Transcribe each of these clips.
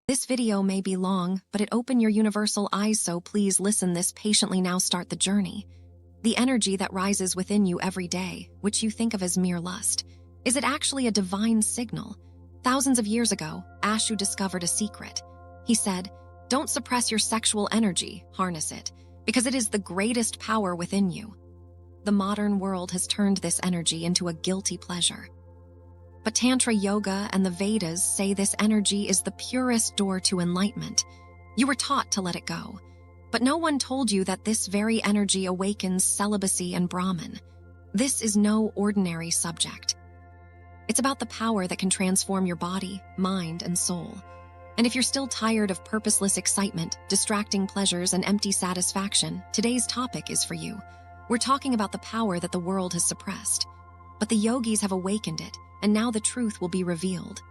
This video may be long, but it opened your universal eyes, so please listen this patiently. Now start the journey. The energy that rises within you every day, which you think of as mere lust, is it actually a divine signal? Thousands of years ago, Ashu discovered a secret. He said, "Don't suppress your sexual energy, harness it, because it is the greatest power within you." The modern world has turned this energy into a guilty pleasure. But Tantra Yoga and the Vedas say this energy is the purest door to enlightenment. You were taught to let it go. But no one told you that this very energy awakens celibacy and Brahman. This is no ordinary subject. It's about the power that can transform your body, mind, and soul. And if you're still tired of purposeless excitement, distracting pleasures, and empty satisfaction, today's topic is for you. We're talking about the power that the world has suppressed. But the yogis have awakened it, and now the truth will be revealed.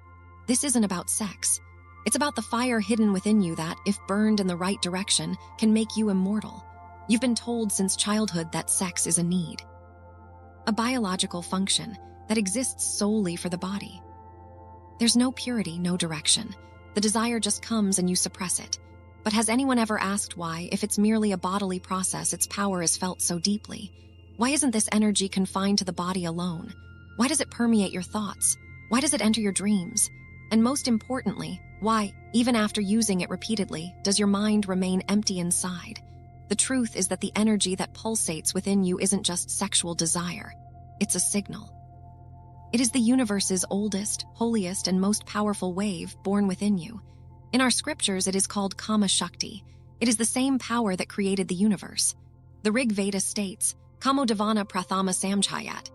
This isn't about sex. It's about the fire hidden within you that, if burned in the right direction, can make you immortal. You've been told since childhood that sex is a need, a biological function that exists solely for the body. There's no purity, no direction. The desire just comes and you suppress it. But has anyone ever asked why, if it's merely a bodily process, its power is felt so deeply? Why isn't this energy confined to the body alone? Why does it permeate your thoughts? Why does it enter your dreams? And most importantly, why, even after using it repeatedly, does your mind remain empty inside? The truth is that the energy that pulsates within you isn't just sexual desire. It's a signal. It is the universe's oldest, holiest, and most powerful wave born within you. In our scriptures, it is called Kama Shakti. It is the same power that created the universe. The Rig Veda states, Kamo Devana Prathama Samjhayat.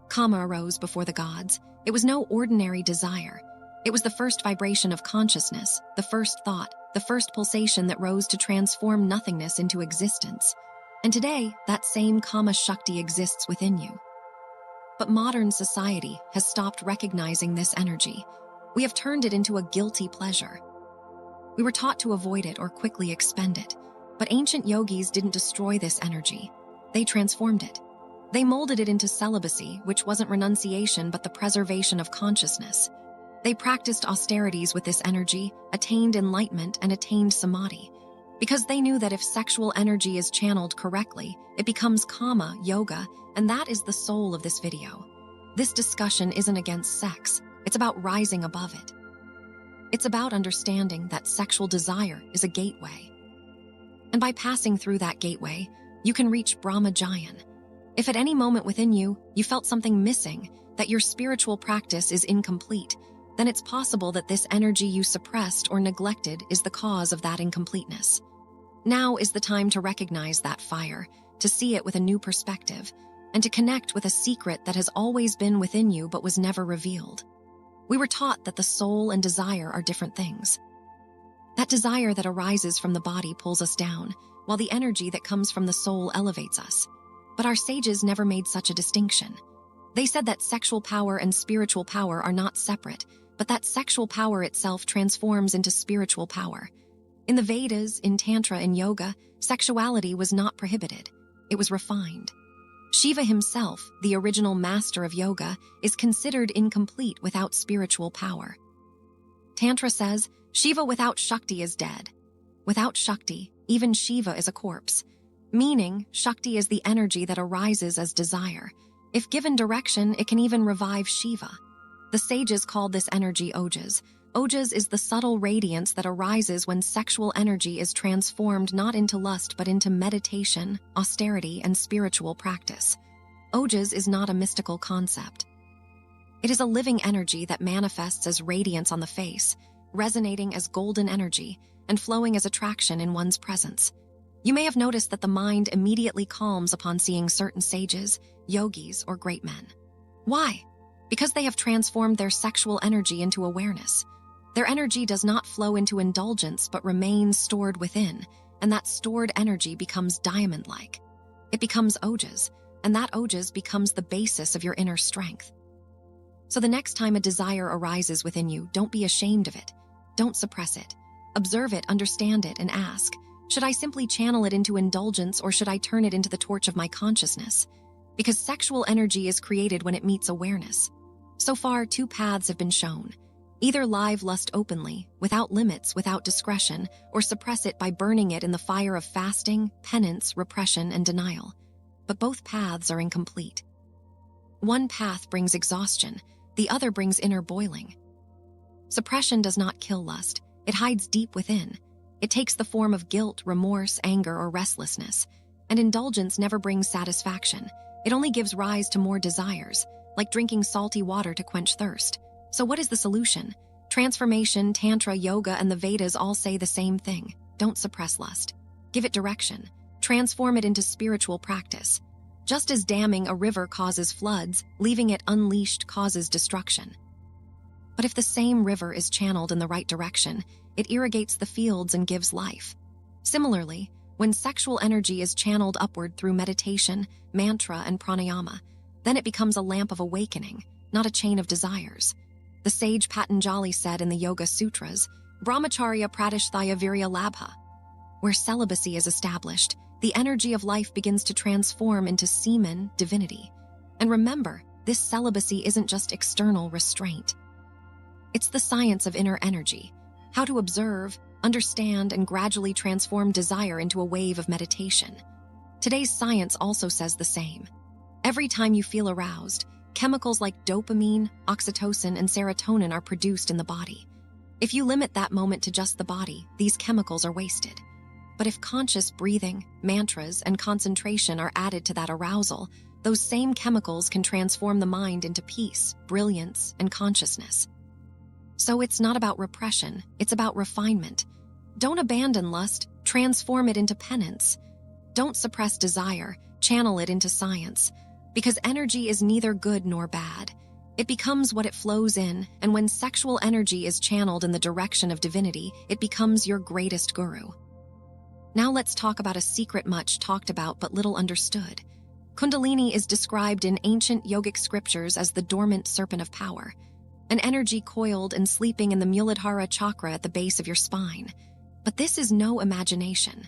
Kama arose before the gods. It was no ordinary desire. It was the first vibration of consciousness, the first thought, the first pulsation that rose to transform nothingness into existence. And today, that same Kama Shakti exists within you. But modern society has stopped recognizing this energy. We have turned it into a guilty pleasure. We were taught to avoid it or quickly expend it. But ancient yogis didn't destroy this energy. They transformed it. They molded it into celibacy, which wasn't renunciation but the preservation of consciousness. They practiced austerities with this energy, attained enlightenment, and attained samadhi. Because they knew that if sexual energy is channeled correctly, it becomes kama, yoga, and that is the soul of this video. This discussion isn't against sex, it's about rising above it. It's about understanding that sexual desire is a gateway. And by passing through that gateway, you can reach Brahmajayan. If at any moment within you, you felt something missing, that your spiritual practice is incomplete, then it's possible that this energy you suppressed or neglected is the cause of that incompleteness. Now is the time to recognize that fire, to see it with a new perspective, and to connect with a secret that has always been within you but was never revealed. We were taught that the soul and desire are different things. That desire that arises from the body pulls us down, while the energy that comes from the soul elevates us. But our sages never made such a distinction. They said that sexual power and spiritual power are not separate, but that sexual power itself transforms into spiritual power. In the Vedas, in Tantra, and Yoga, sexuality was not prohibited. It was refined. Shiva himself, the original master of yoga, is considered incomplete without spiritual power. Tantra says, Shiva without Shakti is dead. Without Shakti, even Shiva is a corpse. Meaning, Shakti is the energy that arises as desire. If given direction, it can even revive Shiva. The sages called this energy ojas. Ojas is the subtle radiance that arises when sexual energy is transformed not into lust but into meditation, austerity, and spiritual practice. Ojas is not a mystical concept. It is a living energy that manifests as radiance on the face, resonating as golden energy, and flowing as attraction in one's presence. You may have noticed that the mind immediately calms upon seeing certain sages, yogis, or great men. Why? Because they have transformed their sexual energy into awareness. Their energy does not flow into indulgence but remains stored within, and that stored energy becomes diamond-like. It becomes ojas, and that ojas becomes the basis of your inner strength. So the next time a desire arises within you, don't be ashamed of it. Don't suppress it. Observe it, understand it, and ask, should I simply channel it into indulgence or should I turn it into the torch of my consciousness? Because sexual energy is created when it meets awareness. So far, two paths have been shown. Either live lust openly, without limits, without discretion, or suppress it by burning it in the fire of fasting, penance, repression, and denial. But both paths are incomplete. One path brings exhaustion, the other brings inner boiling. Suppression does not kill lust, it hides deep within. It takes the form of guilt, remorse, anger, or restlessness. And indulgence never brings satisfaction. It only gives rise to more desires, like drinking salty water to quench thirst. So what is the solution? Transformation, Tantra, yoga, and the Vedas all say the same thing. Don't suppress lust. Give it direction. Transform it into spiritual practice. Just as damming a river causes floods, leaving it unleashed causes destruction. But if the same river is channeled in the right direction, it irrigates the fields and gives life. Similarly, when sexual energy is channeled upward through meditation, mantra, and pranayama, then it becomes a lamp of awakening, not a chain of desires. The sage Patanjali said in the Yoga Sutras, Brahmacharya Pratisthaya Virya Labha. Where celibacy is established, the energy of life begins to transform into semen, divinity. And remember, this celibacy isn't just external restraint. It's the science of inner energy, how to observe, understand, and gradually transform desire into a wave of meditation. Today's science also says the same. Every time you feel aroused, chemicals like dopamine, oxytocin, and serotonin are produced in the body. If you limit that moment to just the body, these chemicals are wasted. But if conscious breathing, mantras, and concentration are added to that arousal, those same chemicals can transform the mind into peace, brilliance, and consciousness. So it's not about repression, it's about refinement. Don't abandon lust, transform it into penance. Don't suppress desire, channel it into science. Because energy is neither good nor bad. It becomes what it flows in, and when sexual energy is channeled in the direction of divinity, it becomes your greatest guru. Now let's talk about a secret much talked about but little understood. Kundalini is described in ancient yogic scriptures as the dormant serpent of power, an energy coiled and sleeping in the Muladhara chakra at the base of your spine. But this is no imagination.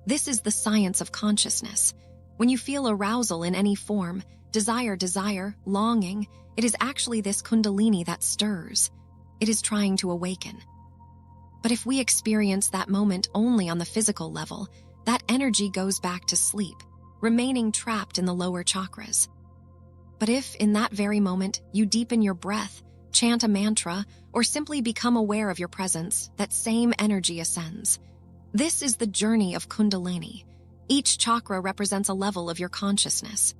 This is the science of consciousness. When you feel arousal in any form, desire, longing, it is actually this kundalini that stirs. It is trying to awaken. But if we experience that moment only on the physical level, that energy goes back to sleep, remaining trapped in the lower chakras. But if, in that very moment, you deepen your breath, chant a mantra, or simply become aware of your presence, that same energy ascends. This is the journey of kundalini. Each chakra represents a level of your consciousness.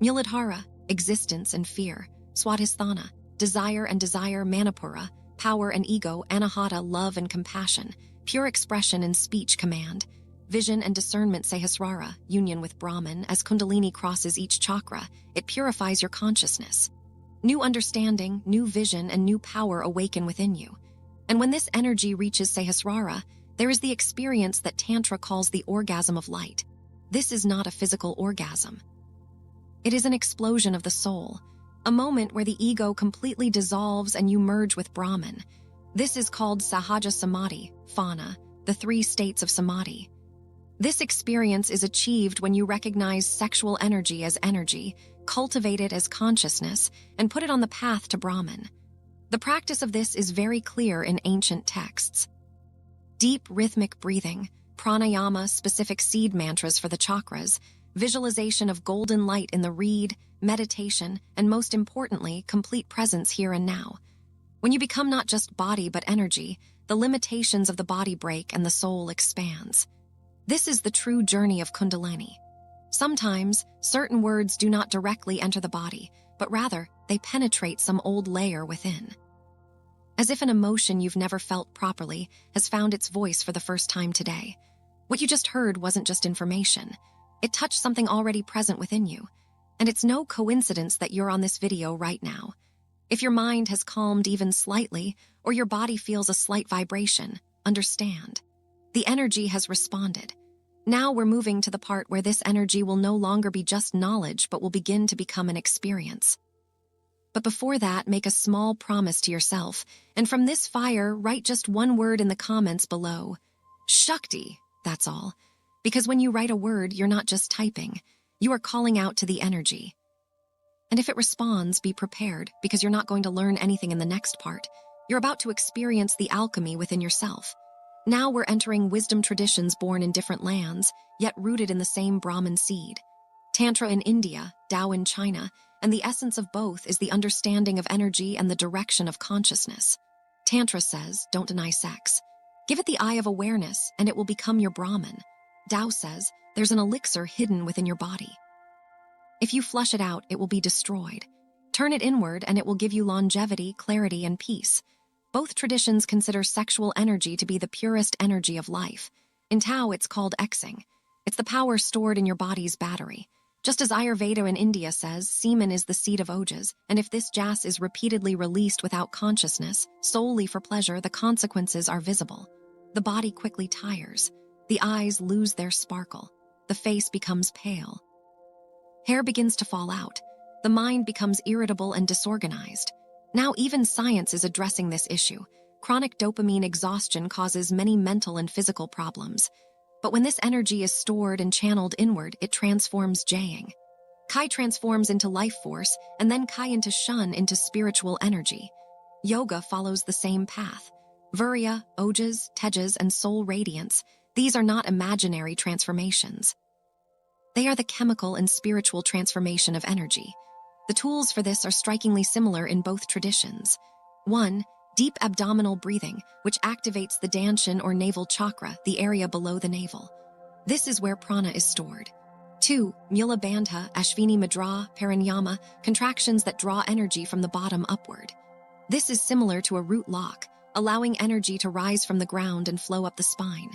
Muladhara, existence and fear. Swadhisthana, desire and desire. Manipura, power and ego. Anahata, love and compassion. Pure expression and speech command. Vision and discernment. Sahasrara, union with Brahman. As Kundalini crosses each chakra, it purifies your consciousness. New understanding, new vision, and new power awaken within you. And when this energy reaches Sahasrara, there is the experience that Tantra calls the orgasm of light. This is not a physical orgasm. It is an explosion of the soul, a moment where the ego completely dissolves and you merge with Brahman. This is called Sahaja Samadhi, Fana, the 3 states of Samadhi. This experience is achieved when you recognize sexual energy as energy, cultivate it as consciousness, and put it on the path to Brahman. The practice of this is very clear in ancient texts. Deep rhythmic breathing, pranayama, specific seed mantras for the chakras, visualization of golden light in the reed, meditation, and most importantly, complete presence here and now. When you become not just body but energy, the limitations of the body break and the soul expands. This is the true journey of Kundalini. Sometimes, certain words do not directly enter the body, but rather, they penetrate some old layer within. As if an emotion you've never felt properly has found its voice for the first time today. What you just heard wasn't just information. It touched something already present within you. And it's no coincidence that you're on this video right now. If your mind has calmed even slightly, or your body feels a slight vibration, understand. The energy has responded. Now we're moving to the part where this energy will no longer be just knowledge, but will begin to become an experience. But before that, make a small promise to yourself, and from this fire, write just one word in the comments below. Shakti, that's all. Because when you write a word, you're not just typing. You are calling out to the energy. And if it responds, be prepared, because you're not going to learn anything in the next part. You're about to experience the alchemy within yourself. Now we're entering wisdom traditions born in different lands, yet rooted in the same Brahmin seed. Tantra in India, Tao in China, and the essence of both is the understanding of energy and the direction of consciousness. Tantra says, don't deny sex. Give it the eye of awareness, and it will become your Brahman. Tao says, there's an elixir hidden within your body. If you flush it out, it will be destroyed. Turn it inward, and it will give you longevity, clarity, and peace. Both traditions consider sexual energy to be the purest energy of life. In Tao, it's called Xing. It's the power stored in your body's battery. Just as Ayurveda in India says, semen is the seed of ojas, and if this jas is repeatedly released without consciousness, solely for pleasure, the consequences are visible. The body quickly tires. The eyes lose their sparkle. The face becomes pale. Hair begins to fall out. The mind becomes irritable and disorganized. Now even science is addressing this issue. Chronic dopamine exhaustion causes many mental and physical problems. But when this energy is stored and channeled inward, it transforms Jaying. Kai transforms into life force, and then Kai into Shun into spiritual energy. Yoga follows the same path. Virya, Ojas, Tejas, and soul radiance, these are not imaginary transformations. They are the chemical and spiritual transformation of energy. The tools for this are strikingly similar in both traditions. 1. Deep abdominal breathing, which activates the Danshan or navel chakra, the area below the navel. This is where prana is stored. 2. Mula Bandha, Ashvini Mudra, Pranayama, contractions that draw energy from the bottom upward. This is similar to a root lock, allowing energy to rise from the ground and flow up the spine.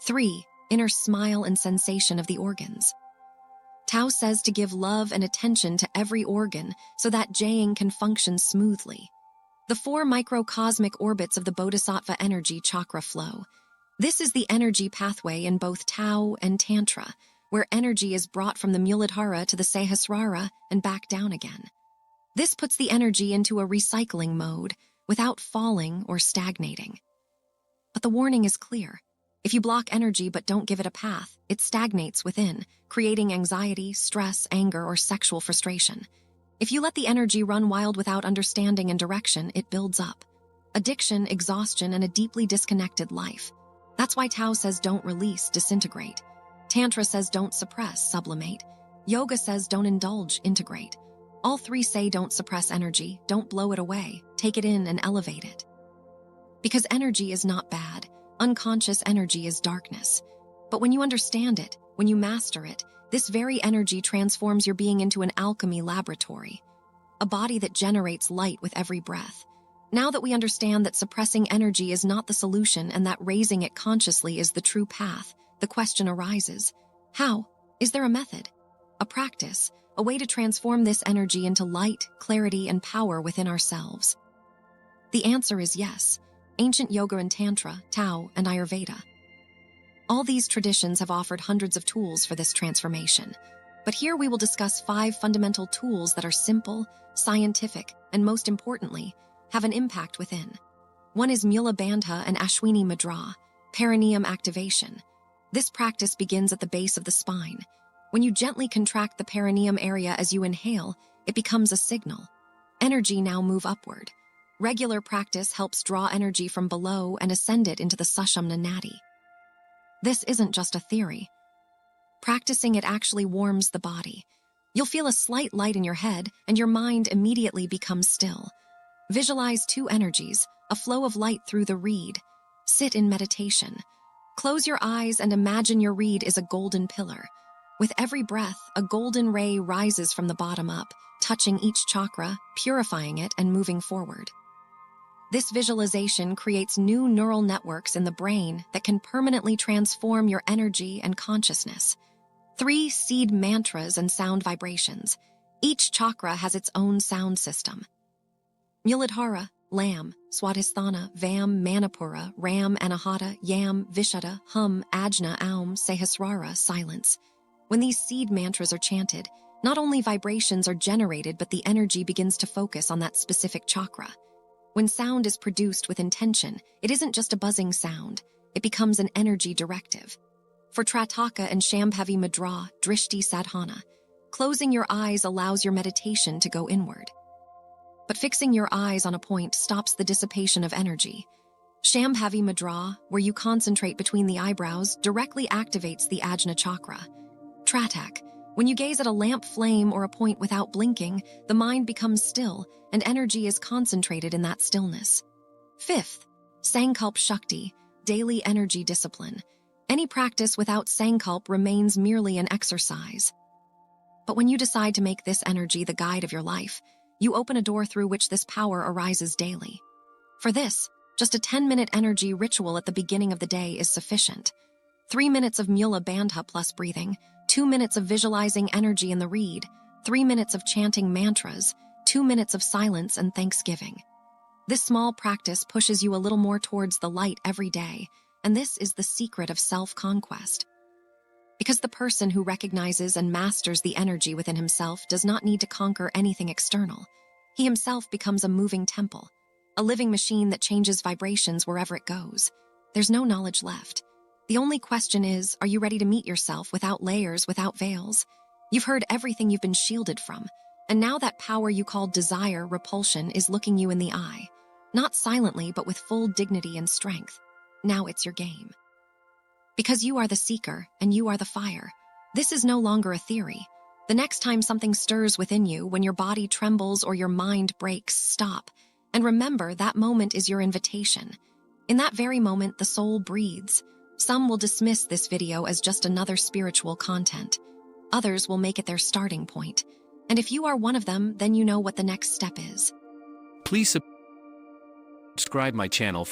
3. Inner smile and sensation of the organs. Tao says to give love and attention to every organ so that Jaying can function smoothly. The 4 microcosmic orbits of the Bodhisattva energy chakra flow. This is the energy pathway in both Tao and Tantra, where energy is brought from the Muladhara to the Sahasrara and back down again. This puts the energy into a recycling mode without falling or stagnating. But the warning is clear. If you block energy but don't give it a path, it stagnates within, creating anxiety, stress, anger, or sexual frustration. If you let the energy run wild without understanding and direction, it builds up. Addiction, exhaustion, and a deeply disconnected life. That's why Tao says don't release, disintegrate. Tantra says don't suppress, sublimate. Yoga says don't indulge, integrate. All 3 say don't suppress energy, don't blow it away, take it in and elevate it. Because energy is not bad. Unconscious energy is darkness. But when you understand it, when you master it, this very energy transforms your being into an alchemy laboratory, a body that generates light with every breath. Now that we understand that suppressing energy is not the solution and that raising it consciously is the true path, the question arises, how? Is there a method? A practice? A way to transform this energy into light, clarity, and power within ourselves? The answer is yes. Ancient yoga and Tantra, Tao, and Ayurveda. All these traditions have offered hundreds of tools for this transformation. But here we will discuss 5 fundamental tools that are simple, scientific, and most importantly, have an impact within. 1 is Mula Bandha and Ashwini Mudra, perineum activation. This practice begins at the base of the spine. When you gently contract the perineum area as you inhale, it becomes a signal. Energy now move upward. Regular practice helps draw energy from below and ascend it into the Sushumna Nadi. This isn't just a theory. Practicing it actually warms the body. You'll feel a slight light in your head, and your mind immediately becomes still. Visualize 2 energies, a flow of light through the reed. Sit in meditation. Close your eyes and imagine your reed is a golden pillar. With every breath, a golden ray rises from the bottom up, touching each chakra, purifying it, and moving forward. This visualization creates new neural networks in the brain that can permanently transform your energy and consciousness. 3 seed mantras and sound vibrations. Each chakra has its own sound system. Muladhara, Lam, Swadhisthana, Vam, Manipura, Ram, Anahata, Yam, Vishuddha, Hum, Ajna, Aum, Sahasrara, silence. When these seed mantras are chanted, not only vibrations are generated, but the energy begins to focus on that specific chakra. When sound is produced with intention, it isn't just a buzzing sound, it becomes an energy directive. For Trataka and Shambhavi Mudra, Drishti Sadhana, closing your eyes allows your meditation to go inward. But fixing your eyes on a point stops the dissipation of energy. Shambhavi Mudra, where you concentrate between the eyebrows, directly activates the Ajna chakra. Tratak, when you gaze at a lamp flame or a point without blinking, the mind becomes still, and energy is concentrated in that stillness. Fifth, Sankalp Shakti, daily energy discipline. Any practice without Sankalp remains merely an exercise. But when you decide to make this energy the guide of your life, you open a door through which this power arises daily. For this, just a 10-minute energy ritual at the beginning of the day is sufficient. 3 minutes of Mula Bandha plus breathing, 2 minutes of visualizing energy in the reed, 3 minutes of chanting mantras, 2 minutes of silence and thanksgiving. This small practice pushes you a little more towards the light every day, and this is the secret of self-conquest. Because the person who recognizes and masters the energy within himself does not need to conquer anything external. He himself becomes a moving temple, a living machine that changes vibrations wherever it goes. There's no knowledge left. The only question is, are you ready to meet yourself without layers, without veils? You've heard everything you've been shielded from, and now that power you call desire, repulsion, is looking you in the eye. Not silently, but with full dignity and strength. Now it's your game. Because you are the seeker, and you are the fire. This is no longer a theory. The next time something stirs within you, when your body trembles or your mind breaks, stop. And remember, that moment is your invitation. In that very moment, the soul breathes. Some will dismiss this video as just another spiritual content. Others will make it their starting point. And if you are one of them, then you know what the next step is. Please subscribe my channel.